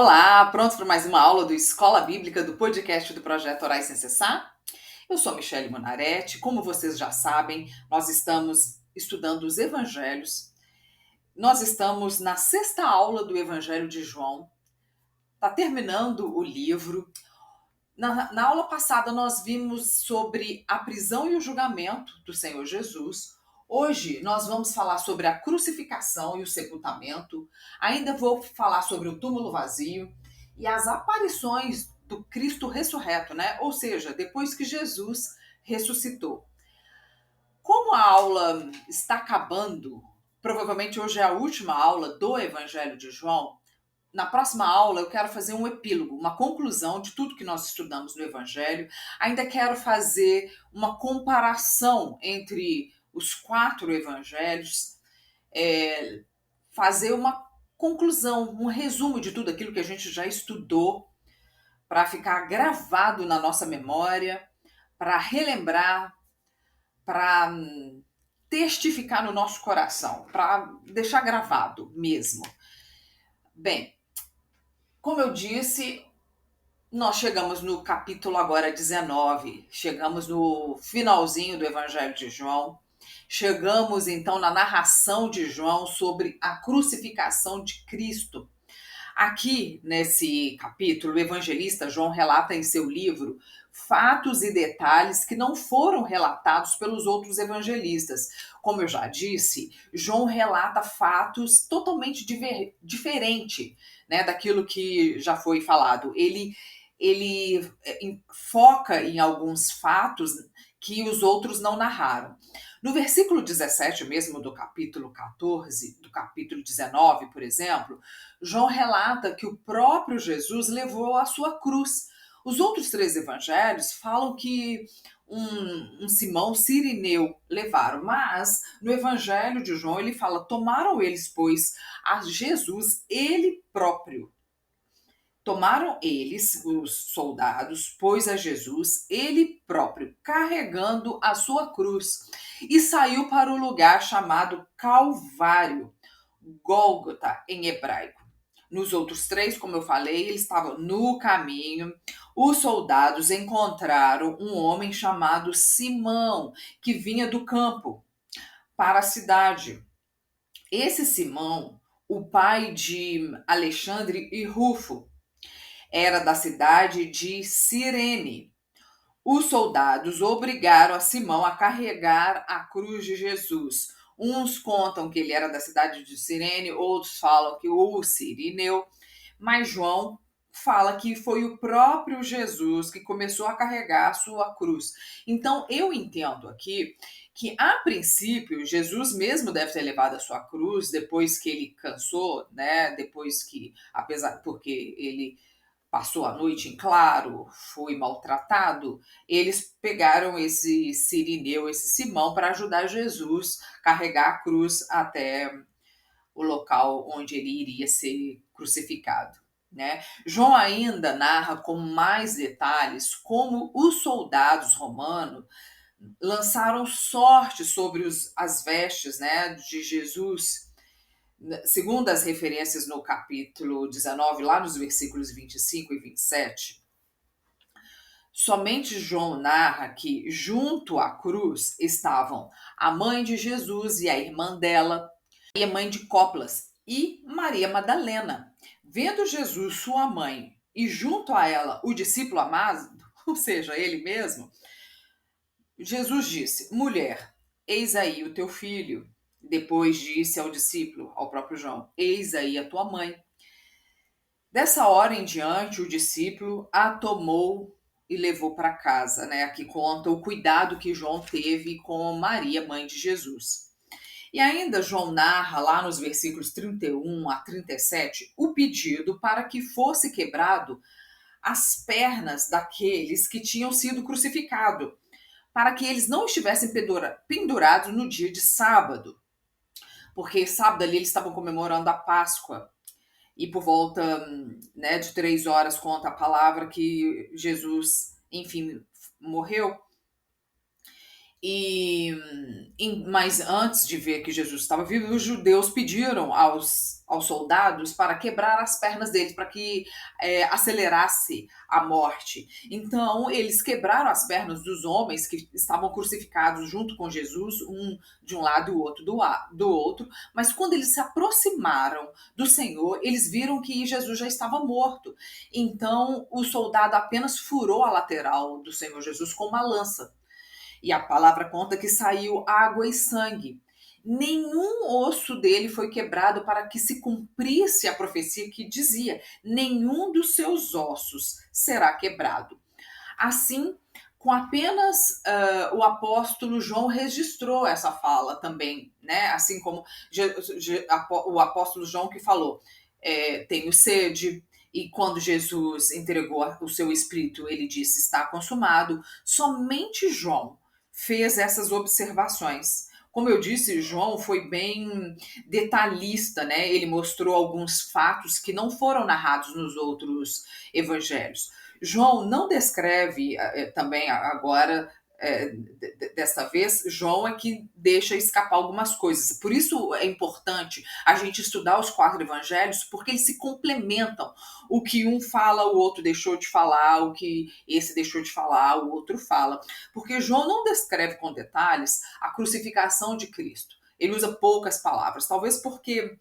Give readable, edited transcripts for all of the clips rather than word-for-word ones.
Olá, pronto para mais uma aula do Escola Bíblica do podcast do Projeto Orar Sem Cessar? Eu sou Michele Monaretti. Como vocês já sabem, nós estamos estudando os evangelhos. Nós estamos na sexta aula do Evangelho de João. Está terminando o livro. Na aula passada, nós vimos sobre a prisão e o julgamento do Senhor Jesus. Hoje, nós vamos falar sobre a crucificação e o sepultamento. Ainda vou falar sobre o túmulo vazio e as aparições do Cristo ressurreto, né? Ou seja, depois que Jesus ressuscitou. Como a aula está acabando, provavelmente hoje é a última aula do Evangelho de João. Na próxima aula eu quero fazer um epílogo, uma conclusão de tudo que nós estudamos no Evangelho. Ainda quero fazer uma comparação entre os 4 evangelhos, fazer uma conclusão, um resumo de tudo aquilo que a gente já estudou, para ficar gravado na nossa memória, para relembrar, para testificar no nosso coração, para deixar gravado mesmo. Bem, como eu disse, nós chegamos no capítulo agora 19, chegamos no finalzinho do Evangelho de João, chegamos então na narração de João sobre a crucificação de Cristo. Aqui nesse capítulo, o evangelista João relata em seu livro fatos e detalhes que não foram relatados pelos outros evangelistas. Como eu já disse, João relata fatos totalmente diferentes, né, daquilo que já foi falado. Ele foca em alguns fatos que os outros não narraram. No versículo 17 mesmo do capítulo 14, do capítulo 19, por exemplo, João relata que o próprio Jesus levou a sua cruz. Os outros 3 evangelhos falam que um Simão Cirineu levaram, mas no evangelho de João ele fala, tomaram eles, pois, a Jesus ele próprio. Tomaram eles, os soldados, pois a Jesus, ele próprio, carregando a sua cruz, e saiu para o lugar chamado Calvário, Gólgota em hebraico. Nos outros 3, como eu falei, eles estavam no caminho. Os soldados encontraram um homem chamado Simão, que vinha do campo para a cidade. Esse Simão, o pai de Alexandre e Rufo, era da cidade de Cirene. Os soldados obrigaram a Simão a carregar a cruz de Jesus. Uns contam que ele era da cidade de Cirene, outros falam que o Cirineu, mas João fala que foi o próprio Jesus que começou a carregar a sua cruz. Então eu entendo aqui que a princípio Jesus mesmo deve ter levado a sua cruz depois que ele cansou, né? Depois que, apesar porque ele passou a noite em claro, foi maltratado, eles pegaram esse Cirineu, esse Simão, para ajudar Jesus a carregar a cruz até o local onde ele iria ser crucificado. Né? João ainda narra com mais detalhes como os soldados romanos lançaram sorte sobre as vestes, né, de Jesus. Segundo as referências no capítulo 19, lá nos versículos 25 e 27, somente João narra que junto à cruz estavam a mãe de Jesus e a irmã dela, e a mãe de Coplas, e Maria Madalena. Vendo Jesus, sua mãe, e junto a ela o discípulo amado, ou seja, ele mesmo, Jesus disse: mulher, eis aí o teu filho. Depois disse ao discípulo, ao próprio João: eis aí a tua mãe. Dessa hora em diante, o discípulo a tomou e levou para casa, né? Aqui conta o cuidado que João teve com Maria, mãe de Jesus. E ainda João narra lá nos versículos 31 a 37 o pedido para que fosse quebrado as pernas daqueles que tinham sido crucificados, para que eles não estivessem pendurados no dia de sábado, porque sábado ali eles estavam comemorando a Páscoa. E por volta, né, de 3 horas conta a palavra que Jesus, enfim, morreu. Mas antes de ver que Jesus estava vivo, os judeus pediram aos soldados para quebrar as pernas deles, para que acelerasse a morte. Então, eles quebraram as pernas dos homens que estavam crucificados junto com Jesus, um de um lado e o outro do outro. Mas quando eles se aproximaram do Senhor, eles viram que Jesus já estava morto. Então, o soldado apenas furou a lateral do Senhor Jesus com uma lança. E a palavra conta que saiu água e sangue. Nenhum osso dele foi quebrado, para que se cumprisse a profecia que dizia: nenhum dos seus ossos será quebrado. Assim, com apenas o apóstolo João registrou essa fala também, né? Assim como o apóstolo João que falou: tenho sede. E quando Jesus entregou o seu espírito, ele disse: está consumado. Somente João fez essas observações. Como eu disse, João foi bem detalhista, né? Ele mostrou alguns fatos que não foram narrados nos outros evangelhos. João não descreve também agora, desta vez, João é que deixa escapar algumas coisas. Por isso é importante a gente estudar os 4 evangelhos, porque eles se complementam. O que um fala, o outro deixou de falar, o que esse deixou de falar, o outro fala. Porque João não descreve com detalhes a crucificação de Cristo. Ele usa poucas palavras, talvez porque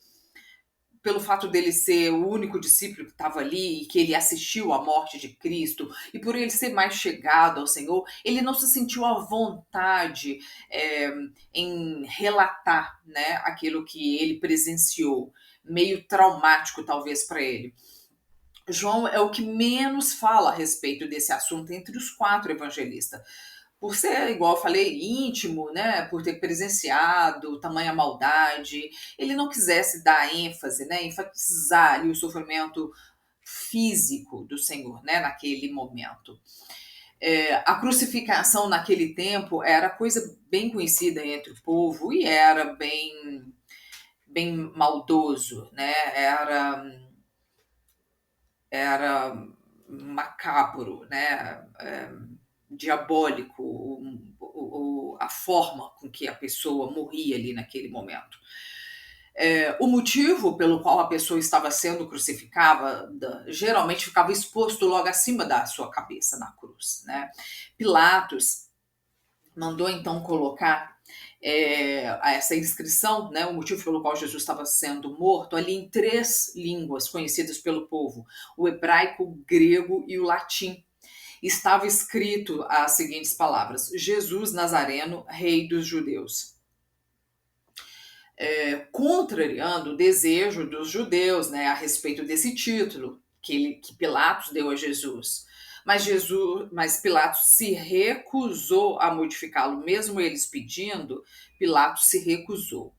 pelo fato dele ser o único discípulo que estava ali e que ele assistiu à morte de Cristo, e por ele ser mais chegado ao Senhor, ele não se sentiu à vontade em relatar, né, aquilo que ele presenciou, meio traumático talvez para ele. João é o que menos fala a respeito desse assunto entre os 4 evangelistas, por ser, igual eu falei, íntimo, né, por ter presenciado tamanha maldade, ele não quisesse dar ênfase, né, enfatizar ali o sofrimento físico do Senhor, né, naquele momento. A crucificação naquele tempo era coisa bem conhecida entre o povo e era bem maldoso, né, era macabro, né, diabólico a forma com que a pessoa morria ali naquele momento. O motivo pelo qual a pessoa estava sendo crucificada geralmente ficava exposto logo acima da sua cabeça na cruz, né? Pilatos mandou então colocar essa inscrição, né, o motivo pelo qual Jesus estava sendo morto, ali em 3 línguas conhecidas pelo povo: o hebraico, o grego e o latim. Estava escrito as seguintes palavras: Jesus Nazareno, Rei dos Judeus. Contrariando o desejo dos judeus, né, a respeito desse título que Pilatos deu a Jesus. Mas Pilatos se recusou a modificá-lo, mesmo eles pedindo, Pilatos se recusou.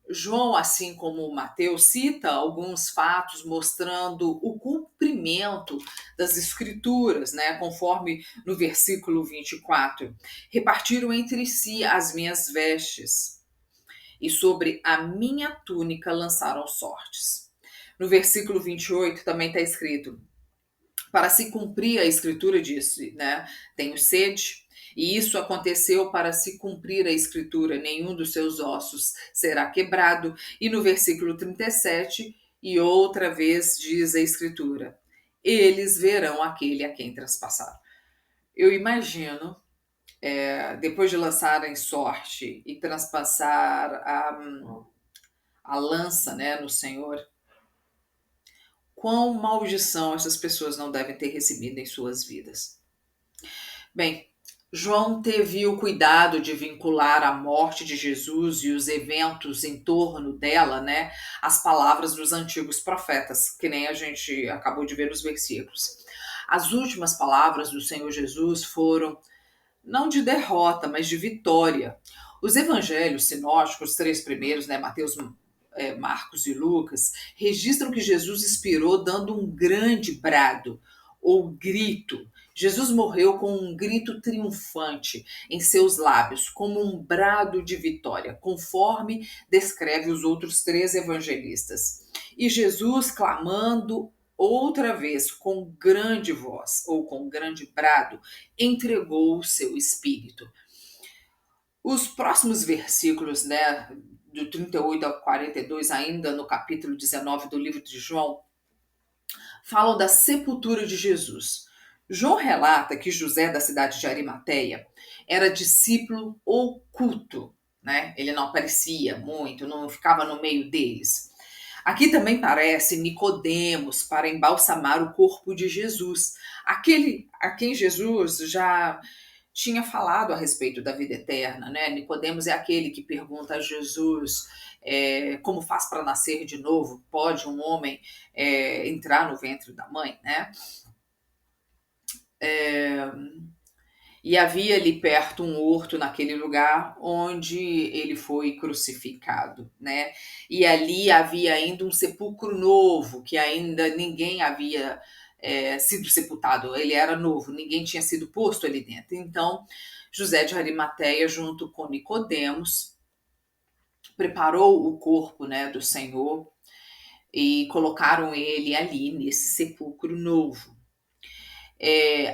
João, assim como Mateus, cita alguns fatos mostrando o cumprimento das escrituras, né? Conforme no versículo 24: repartiram entre si as minhas vestes, e sobre a minha túnica lançaram sortes. No versículo 28 também está escrito: para se cumprir a escritura, disse, né? Tenho sede. E isso aconteceu para se cumprir a escritura: nenhum dos seus ossos será quebrado. E no versículo 37, e outra vez diz a escritura: eles verão aquele a quem traspassaram. Eu imagino, depois de lançarem sorte e transpassar a lança, né, no Senhor, quão maldição essas pessoas não devem ter recebido em suas vidas. Bem, João teve o cuidado de vincular a morte de Jesus e os eventos em torno dela, né, às palavras dos antigos profetas, que nem a gente acabou de ver nos versículos. As últimas palavras do Senhor Jesus foram não de derrota, mas de vitória. Os evangelhos sinóticos, os 3 primeiros, né, Mateus, Marcos e Lucas, registram que Jesus expirou dando um grande brado ou grito. Jesus morreu com um grito triunfante em seus lábios, como um brado de vitória, conforme descreve os outros 3 evangelistas. E Jesus, clamando outra vez, com grande voz ou com grande brado, entregou o seu espírito. Os próximos versículos, né, do 38 ao 42, ainda no capítulo 19 do livro de João, falam da sepultura de Jesus. João relata que José, da cidade de Arimateia, era discípulo oculto, né? Ele não aparecia muito, não ficava no meio deles. Aqui também parece Nicodemos para embalsamar o corpo de Jesus, aquele a quem Jesus já tinha falado a respeito da vida eterna, né? Nicodemos é aquele que pergunta a Jesus como faz para nascer de novo? Pode um homem entrar no ventre da mãe, né? E havia ali perto um horto naquele lugar onde ele foi crucificado, né? E ali havia ainda um sepulcro novo, que ainda ninguém havia sido sepultado. Ele era novo, ninguém tinha sido posto ali dentro. Então, José de Arimateia, junto com Nicodemos, preparou o corpo, né, do Senhor e colocaram ele ali nesse sepulcro novo.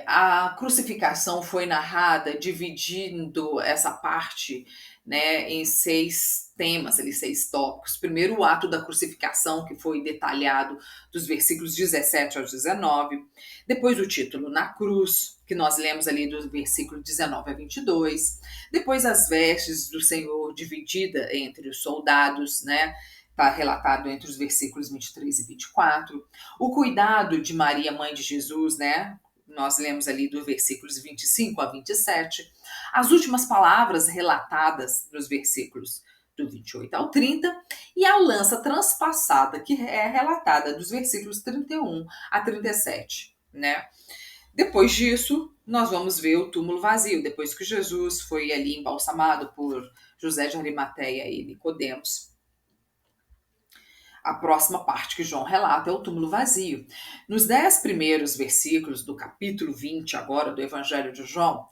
A crucificação foi narrada dividindo essa parte, né, em 6 temas, ali, 6 tópicos. Primeiro, o ato da crucificação, que foi detalhado dos versículos 17 ao 19. Depois, o título Na Cruz, que nós lemos ali do versículo 19 a 22. Depois, as vestes do Senhor dividida entre os soldados, né? Está relatado entre os versículos 23 e 24. O cuidado de Maria, mãe de Jesus, né? Nós lemos ali dos versículos 25 a 27, as últimas palavras relatadas nos versículos do 28 ao 30 e a lança transpassada, que é relatada dos versículos 31 a 37, né? Depois disso, nós vamos ver o túmulo vazio, depois que Jesus foi ali embalsamado por José de Arimateia e Nicodemos. A próxima parte que João relata é o túmulo vazio. Nos 10 primeiros versículos do capítulo 20, agora, do Evangelho de João,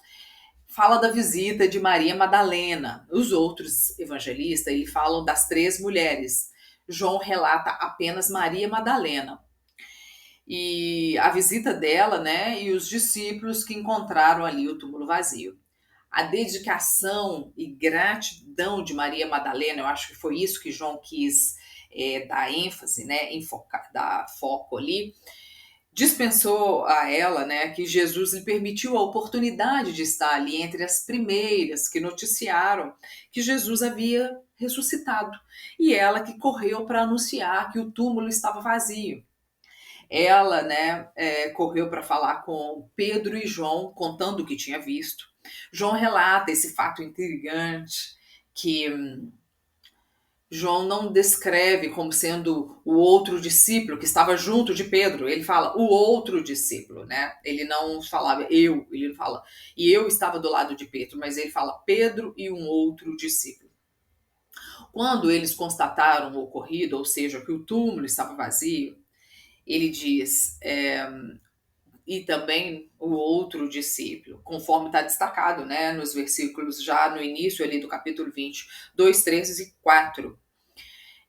fala da visita de Maria Madalena. Os outros evangelistas eles falam das 3 mulheres. João relata apenas Maria Madalena. E a visita dela, né, e os discípulos que encontraram ali o túmulo vazio. A dedicação e gratidão de Maria Madalena, eu acho que foi isso que João quis dar ênfase, né, dar foco ali, dispensou a ela, né, que Jesus lhe permitiu a oportunidade de estar ali entre as primeiras que noticiaram que Jesus havia ressuscitado. E ela que correu para anunciar que o túmulo estava vazio. Ela, né, correu para falar com Pedro e João, contando o que tinha visto. João relata esse fato intrigante que João não descreve como sendo o outro discípulo que estava junto de Pedro. Ele fala o outro discípulo, né? Ele não falava eu, ele não fala e eu estava do lado de Pedro, mas ele fala Pedro e um outro discípulo. Quando eles constataram o ocorrido, ou seja, que o túmulo estava vazio, ele diz e também o outro discípulo, conforme está destacado, né, nos versículos já no início ali do capítulo 20, 2, 3 e 4.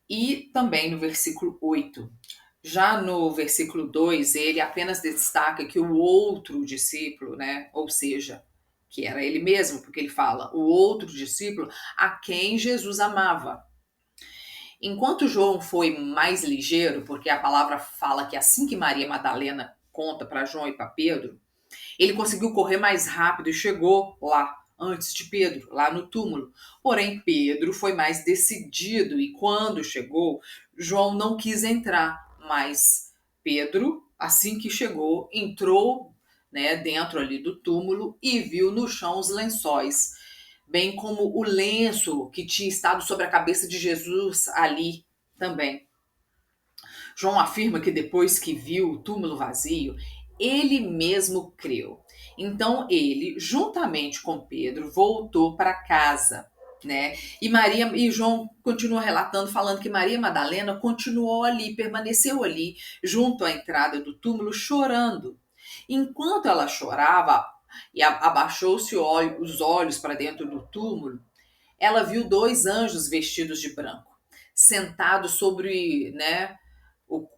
E também no versículo 8. Já no versículo 2, ele apenas destaca que o outro discípulo, né, ou seja, que era ele mesmo, porque ele fala o outro discípulo a quem Jesus amava. Enquanto João foi mais ligeiro, porque a palavra fala que assim que Maria Madalena conta para João e para Pedro, ele conseguiu correr mais rápido e chegou lá antes de Pedro, lá no túmulo. Porém, Pedro foi mais decidido e quando chegou, João não quis entrar, mas Pedro, assim que chegou, entrou, né, dentro ali do túmulo e viu no chão os lençóis, bem como o lenço que tinha estado sobre a cabeça de Jesus ali também. João afirma que depois que viu o túmulo vazio, ele mesmo creu. Então ele, juntamente com Pedro, voltou para casa, né? E João continua relatando, falando que Maria Madalena continuou ali, permaneceu ali, junto à entrada do túmulo, chorando. Enquanto ela chorava e abaixou-se os olhos para dentro do túmulo, ela viu 2 anjos vestidos de branco, sentados sobre, né,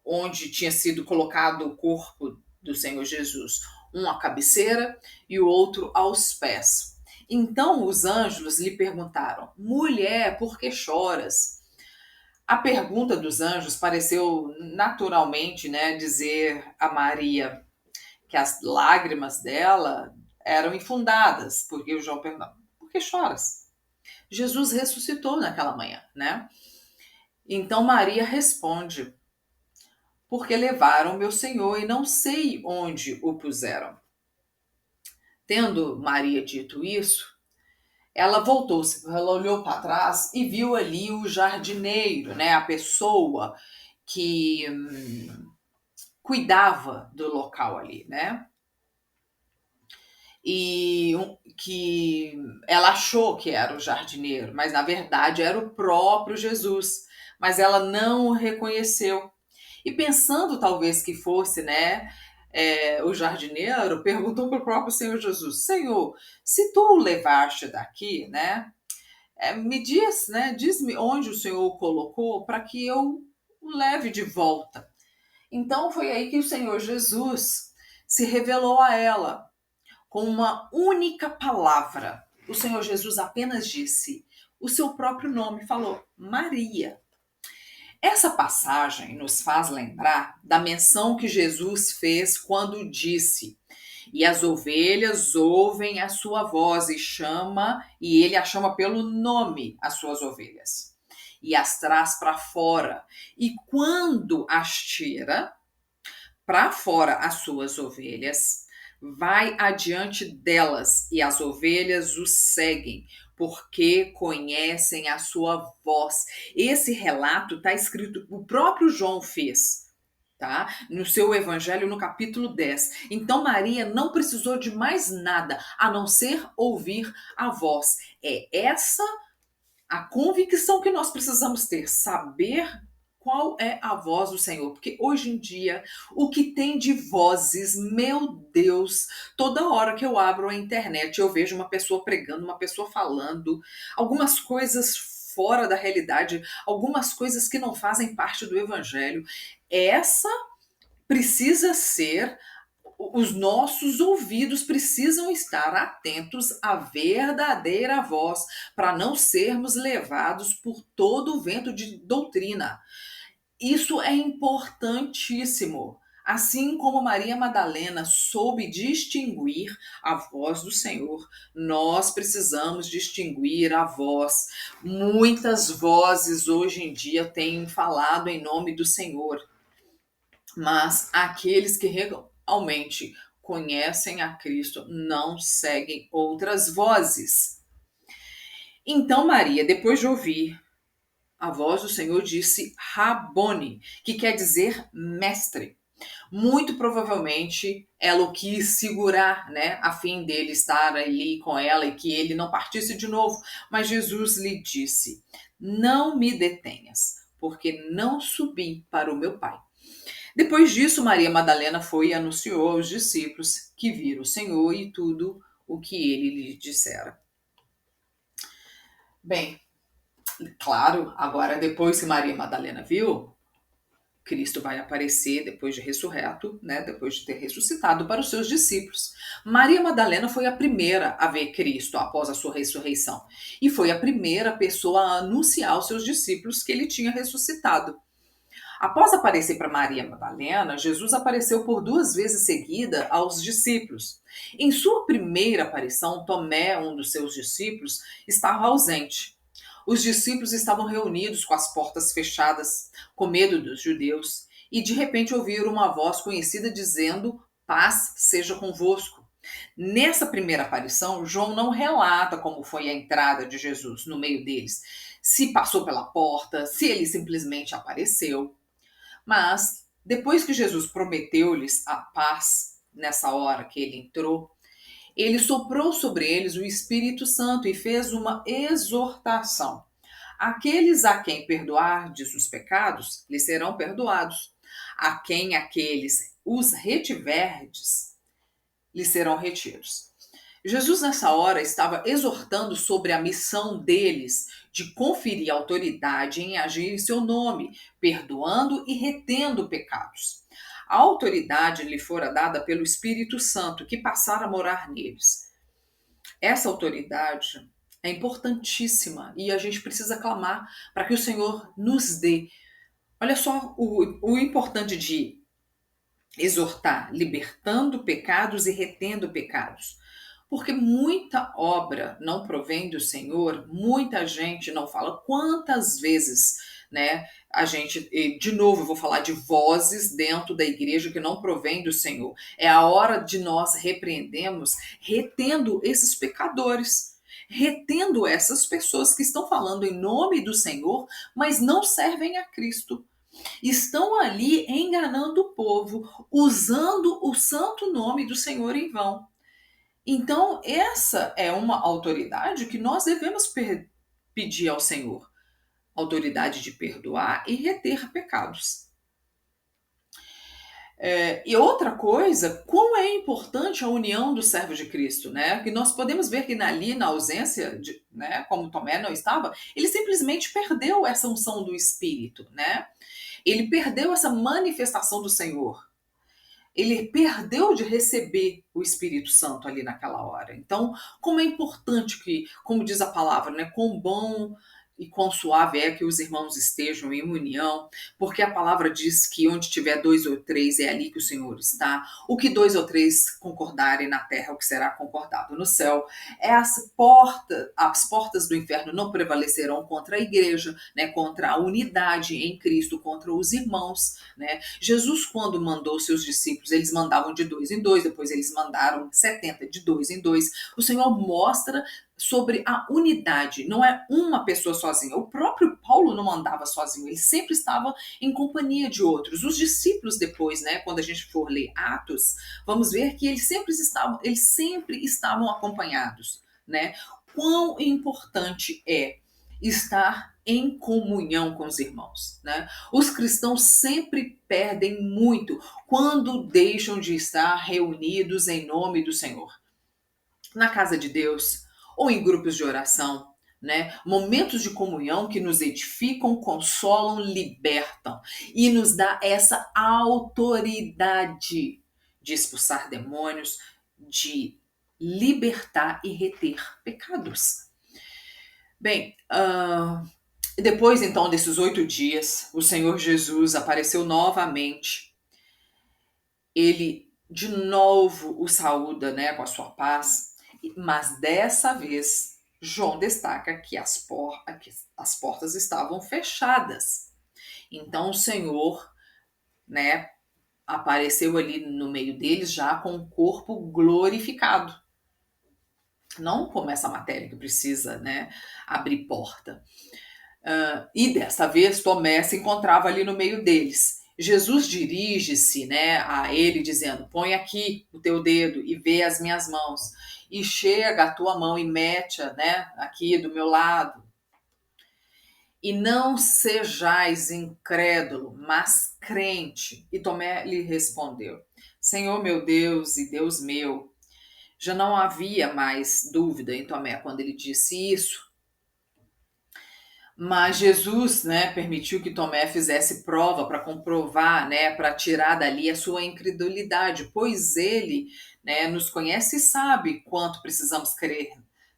onde tinha sido colocado o corpo do Senhor Jesus, um à cabeceira e o outro aos pés. Então os anjos lhe perguntaram: Mulher, por que choras? A pergunta dos anjos pareceu naturalmente, né, dizer a Maria que as lágrimas dela eram infundadas, porque o João perguntou: por que choras? Jesus ressuscitou naquela manhã, né? Então Maria responde: porque levaram meu Senhor e não sei onde o puseram. Tendo Maria dito isso, ela voltou-se, ela olhou para trás e viu ali o jardineiro, né, a pessoa que cuidava do local ali, né? E que ela achou que era o jardineiro, mas na verdade era o próprio Jesus. Mas ela não o reconheceu. E pensando talvez que fosse, né, o jardineiro, perguntou para o próprio Senhor Jesus: Senhor, se tu o levaste daqui, né, me diz, né, diz-me onde o Senhor o colocou para que eu o leve de volta. Então foi aí que o Senhor Jesus se revelou a ela com uma única palavra. O Senhor Jesus apenas disse o seu próprio nome, falou: Maria. Essa passagem nos faz lembrar da menção que Jesus fez quando disse: E as ovelhas ouvem a sua voz e ele a chama pelo nome, as suas ovelhas, e as traz para fora. E quando as tira para fora as suas ovelhas, vai adiante delas e as ovelhas o seguem, porque conhecem a sua voz. Esse relato está escrito, o próprio João fez, tá? No seu evangelho, no capítulo 10. Então Maria não precisou de mais nada a não ser ouvir a voz. É essa a convicção que nós precisamos ter, saber qual é a voz do Senhor, porque hoje em dia o que tem de vozes, meu Deus, toda hora que eu abro a internet eu vejo uma pessoa pregando, uma pessoa falando, algumas coisas fora da realidade, algumas coisas que não fazem parte do evangelho. Essa precisa ser, os nossos ouvidos precisam estar atentos à verdadeira voz, para não sermos levados por todo o vento de doutrina. Isso é importantíssimo. Assim como Maria Madalena soube distinguir a voz do Senhor, nós precisamos distinguir a voz. Muitas vozes hoje em dia têm falado em nome do Senhor, mas aqueles que realmente conhecem a Cristo não seguem outras vozes. Então Maria, depois de ouvir a voz do Senhor, disse Rabone, que quer dizer mestre. Muito provavelmente ela o quis segurar, né, a fim dele estar ali com ela e que ele não partisse de novo. Mas Jesus lhe disse: não me detenhas, porque não subi para o meu Pai. Depois disso, Maria Madalena foi e anunciou aos discípulos que viram o Senhor e tudo o que ele lhe dissera. Bem, claro, agora depois que Maria Madalena viu, Cristo vai aparecer depois de ressurreto, né, depois de ter ressuscitado para os seus discípulos. Maria Madalena foi a primeira a ver Cristo após a sua ressurreição e foi a primeira pessoa a anunciar aos seus discípulos que ele tinha ressuscitado. Após aparecer para Maria Madalena, Jesus apareceu por 2 vezes seguida aos discípulos. Em sua primeira aparição, Tomé, um dos seus discípulos, estava ausente. Os discípulos estavam reunidos com as portas fechadas, com medo dos judeus, e de repente ouviram uma voz conhecida dizendo: Paz seja convosco. Nessa primeira aparição, João não relata como foi a entrada de Jesus no meio deles, se passou pela porta, se ele simplesmente apareceu. Mas, depois que Jesus prometeu-lhes a paz, nessa hora que ele entrou, ele soprou sobre eles o Espírito Santo e fez uma exortação. Aqueles a quem perdoardes os pecados, lhes serão perdoados. A quem aqueles os retiverdes, lhes serão retidos. Jesus, nessa hora, estava exortando sobre a missão deles de conferir autoridade em agir em seu nome, perdoando e retendo pecados. A autoridade lhe fora dada pelo Espírito Santo, que passara a morar neles. Essa autoridade é importantíssima e a gente precisa clamar para que o Senhor nos dê. Olha só o importante de exortar, libertando pecados e retendo pecados. Porque muita obra não provém do Senhor, muita gente não fala. Quantas vezes, né, a gente, de novo, eu vou falar de vozes dentro da igreja que não provém do Senhor. É a hora de nós repreendemos, retendo esses pecadores, retendo essas pessoas que estão falando em nome do Senhor, mas não servem a Cristo. Estão ali enganando o povo, usando o santo nome do Senhor em vão. Então, essa é uma autoridade que nós devemos pedir ao Senhor. Autoridade de perdoar e reter pecados. E outra coisa, quão é importante a união dos servos de Cristo, né? Que nós podemos ver que ali, na ausência, né, como Tomé não estava, ele simplesmente perdeu essa unção do Espírito, né? Ele perdeu essa manifestação do Senhor. Ele perdeu de receber o Espírito Santo ali naquela hora. Então, como é importante que, como diz a palavra, né, quão bom e quão suave é que os irmãos estejam em união, porque a palavra diz que onde tiver 2 ou 3 é ali que o Senhor está. O que 2 ou 3 concordarem na terra, o que será concordado no céu. As portas do inferno não prevalecerão contra a igreja, né, contra a unidade em Cristo, contra os irmãos, né? Jesus, quando mandou seus discípulos, eles mandavam de 2 em 2, depois eles mandaram 70 de 2 em 2. O Senhor mostra sobre a unidade, não é uma pessoa sozinha. O próprio Paulo não andava sozinho, ele sempre estava em companhia de outros. Os discípulos depois, né, quando a gente for ler Atos, vamos ver que eles sempre estavam acompanhados, né? Quão importante é estar em comunhão com os irmãos, né? Os cristãos sempre perdem muito quando deixam de estar reunidos em nome do Senhor. Na casa de Deus, ou em grupos de oração, né? Momentos de comunhão que nos edificam, consolam, libertam e nos dá essa autoridade de expulsar demônios, de libertar e reter pecados. Bem, depois então desses 8 dias, o Senhor Jesus apareceu novamente. Ele de novo o saúda, né, com a sua paz. Mas dessa vez, João destaca que as portas estavam fechadas. Então o Senhor, né, apareceu ali no meio deles já com o corpo glorificado. Não como essa matéria que precisa, né, abrir porta. E dessa vez Tomé se encontrava ali no meio deles. Jesus dirige-se, né, a ele dizendo: põe aqui o teu dedo e vê as minhas mãos. E chega a tua mão e mete-a, né, aqui do meu lado. E não sejais incrédulo, mas crente. E Tomé lhe respondeu: Senhor meu Deus e Deus meu. Já não havia mais dúvida em Tomé quando ele disse isso. Mas Jesus, né, permitiu que Tomé fizesse prova para comprovar, né, para tirar dali a sua incredulidade, pois ele, né, nos conhece e sabe quanto precisamos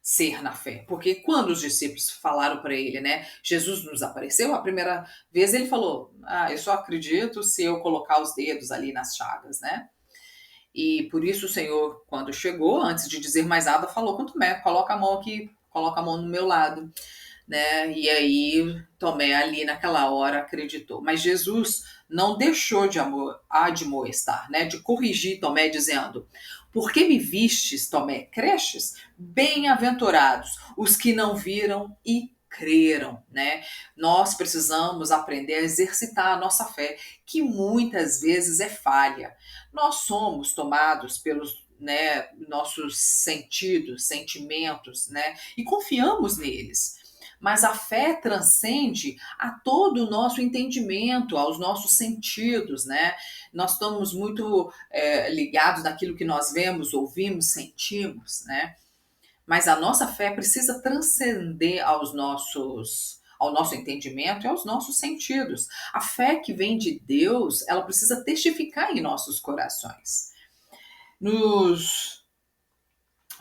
ser na fé. Porque quando os discípulos falaram para ele, né, Jesus nos apareceu, a primeira vez ele falou: eu só acredito se eu colocar os dedos ali nas chagas, né? E por isso o Senhor, quando chegou, antes de dizer mais nada, falou com Tomé: coloca a mão aqui, coloca a mão no meu lado. Né? E aí Tomé ali naquela hora acreditou. Mas Jesus não deixou de admoestar, né? De corrigir Tomé dizendo: por que me vistes, Tomé, cresces? Bem-aventurados os que não viram e creram, né? Nós precisamos aprender a exercitar a nossa fé, que muitas vezes é falha. Nós somos tomados pelos, né, nossos sentidos, sentimentos, né? E confiamos neles. Mas a fé transcende a todo o nosso entendimento, aos nossos sentidos, né? Nós estamos muito ligados naquilo que nós vemos, ouvimos, sentimos, né? Mas a nossa fé precisa transcender ao nosso entendimento e aos nossos sentidos. A fé que vem de Deus, ela precisa testificar em nossos corações. Nos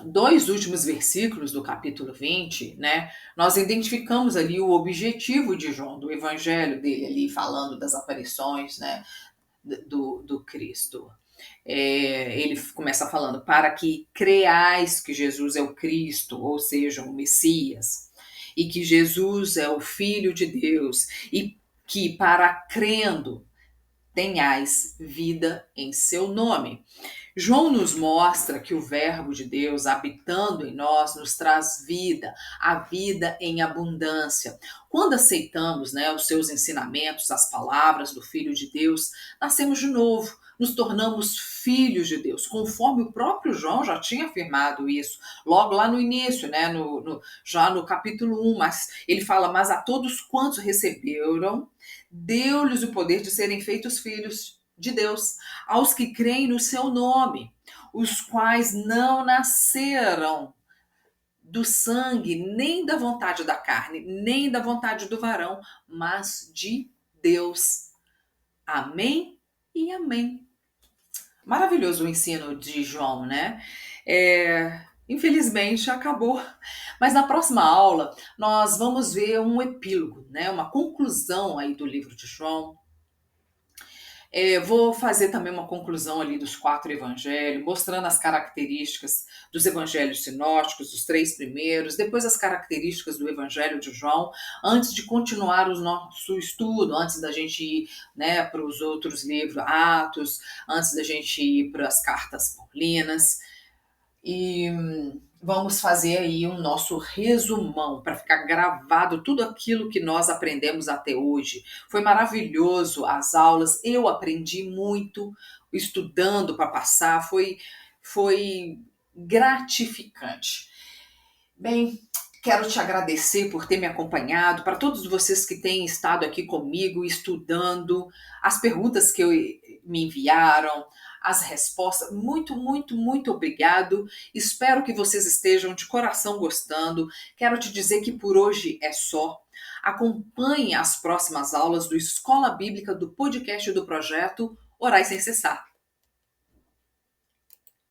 dois últimos versículos do capítulo 20, né, nós identificamos ali o objetivo de João, do evangelho dele ali, falando das aparições, né, do Cristo. Ele começa falando, para que creais que Jesus é o Cristo, ou seja, o Messias, e que Jesus é o Filho de Deus, e que para crendo tenhais vida em seu nome. João nos mostra que o Verbo de Deus, habitando em nós, nos traz vida, a vida em abundância. Quando aceitamos, né, os seus ensinamentos, as palavras do Filho de Deus, nascemos de novo, nos tornamos filhos de Deus, conforme o próprio João já tinha afirmado isso, logo lá no início, né, já no capítulo 1, mas ele fala, mas a todos quantos receberam, deu-lhes o poder de serem feitos filhos de Deus, aos que creem no seu nome, os quais não nasceram do sangue, nem da vontade da carne, nem da vontade do varão, mas de Deus. Amém e amém. Maravilhoso o ensino de João, né? Infelizmente acabou, mas na próxima aula nós vamos ver um epílogo, né? Uma conclusão aí do livro de João. Vou fazer também uma conclusão ali dos 4 evangelhos, mostrando as características dos evangelhos sinóticos, os 3 primeiros, depois as características do evangelho de João, antes de continuar o nosso estudo, antes da gente ir, né, para os outros livros, Atos, antes da gente ir para as cartas paulinas. E vamos fazer aí um nosso resumão para ficar gravado tudo aquilo que nós aprendemos até hoje. Foi maravilhoso as aulas, eu aprendi muito estudando para passar, foi gratificante. Bem, quero te agradecer por ter me acompanhado, para todos vocês que têm estado aqui comigo estudando, as perguntas que me enviaram, as respostas. Muito, muito, muito obrigado. Espero que vocês estejam de coração gostando. Quero te dizer que por hoje é só. Acompanhe as próximas aulas do Escola Bíblica do podcast do projeto Orai Sem Cessar.